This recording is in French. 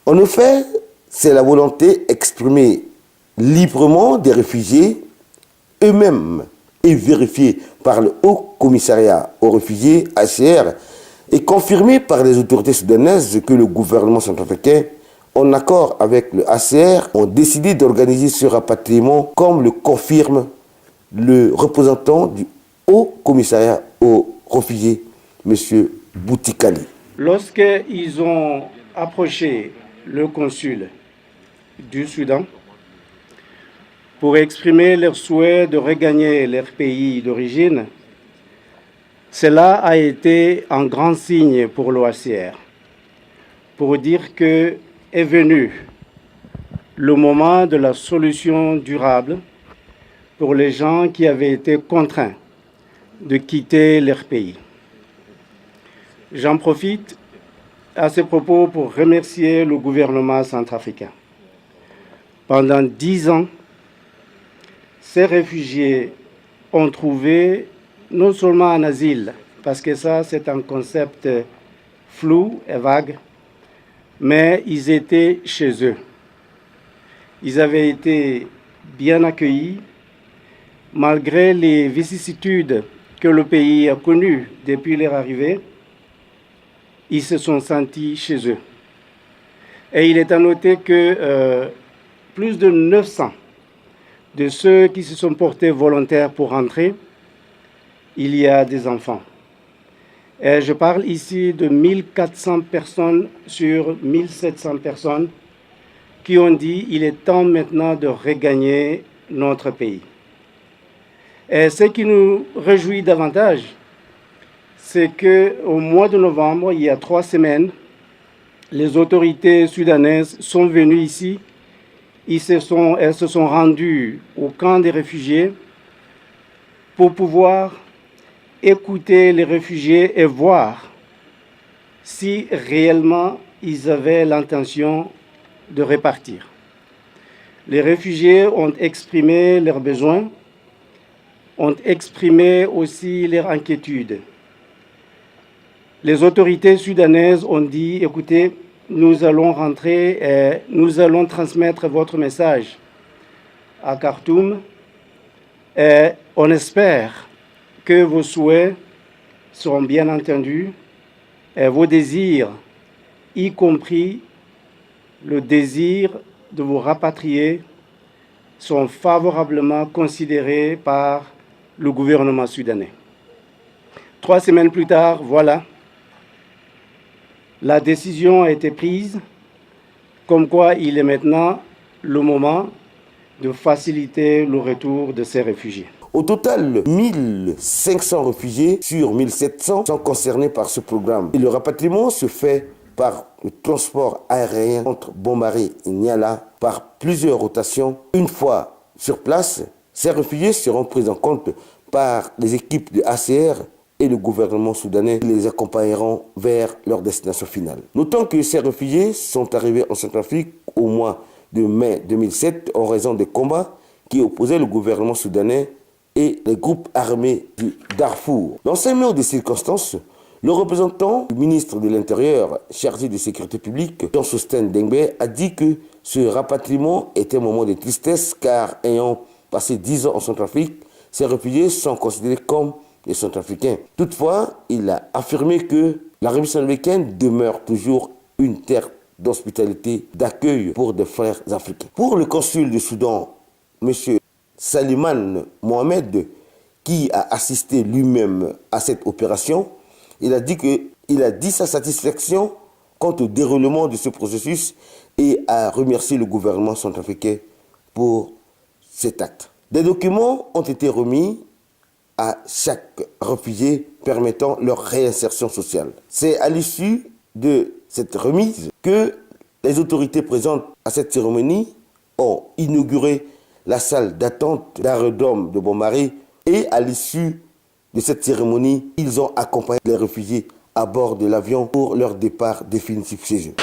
En effet, c'est la volonté exprimée librement des réfugiés eux-mêmes et vérifiée par le Haut Commissariat aux réfugiés, HCR, et confirmée par les autorités soudanaises que le gouvernement centrafricain, en accord avec le HCR, ont décidé d'organiser ce rapatriement comme le confirme le représentant du Haut Commissariat aux réfugiés, M. Boutikali. Lorsqu'ils ont approché le consul du Soudan pour exprimer leur souhait de regagner leur pays d'origine, cela a été un grand signe pour l'OHCR, pour dire que est venu le moment de la solution durable pour les gens qui avaient été contraints de quitter leur pays. J'en profite à ce propos pour remercier le gouvernement centrafricain. Pendant 10 ans, ces réfugiés ont trouvé non seulement un asile, parce que ça c'est un concept flou et vague, mais ils étaient chez eux. Ils avaient été bien accueillis, malgré les vicissitudes que le pays a connues depuis leur arrivée. Ils se sont sentis chez eux. Et il est à noter que plus de 900 de ceux qui se sont portés volontaires pour rentrer, il y a des enfants. Et je parle ici de 1400 personnes sur 1700 personnes qui ont dit il est temps maintenant de regagner notre pays. Et ce qui nous réjouit davantage, c'est qu'au mois de novembre, il y a 3 semaines, les autorités soudanaises sont venues ici. Elles se sont rendues au camp des réfugiés pour pouvoir écouter les réfugiés et voir si réellement ils avaient l'intention de repartir. Les réfugiés ont exprimé leurs besoins, ont exprimé aussi leurs inquiétudes. Les autorités soudanaises ont dit, écoutez, nous allons rentrer et nous allons transmettre votre message à Khartoum et on espère que vos souhaits seront bien entendus et vos désirs, y compris le désir de vous rapatrier, sont favorablement considérés par le gouvernement soudanais. 3 semaines plus tard, voilà, la décision a été prise, comme quoi il est maintenant le moment de faciliter le retour de ces réfugiés. Au total, 1500 réfugiés sur 1700 sont concernés par ce programme. Et le rapatriement se fait par le transport aérien entre Bon-Marie et Niala par plusieurs rotations. Une fois sur place, ces réfugiés seront pris en compte par les équipes de ACR et le gouvernement soudanais les accompagneront vers leur destination finale. Notons que ces réfugiés sont arrivés en Centrafrique au mois de mai 2007 en raison des combats qui opposaient le gouvernement soudanais et les groupes armés du Darfour. Dans ces murs de circonstances, le représentant du ministre de l'Intérieur chargé de sécurité publique, Jean-Sostène Dengbe, a dit que ce rapatriement était un moment de tristesse car ayant passé 10 ans en Centrafrique, ces réfugiés sont considérés comme les Centrafricains. Toutefois, il a affirmé que la République centrafricaine demeure toujours une terre d'hospitalité, d'accueil pour des frères africains. Pour le consul du Soudan, M. Saliman Mohamed, qui a assisté lui-même à cette opération, il a dit sa satisfaction quant au déroulement de ce processus et a remercié le gouvernement centrafricain pour cet acte. Des documents ont été remis à chaque réfugié permettant leur réinsertion sociale. C'est à l'issue de cette remise que les autorités présentes à cette cérémonie ont inauguré la salle d'attente d'aérodrome de Bon-Marie et à l'issue de cette cérémonie, ils ont accompagné les réfugiés à bord de l'avion pour leur départ définitif chez eux.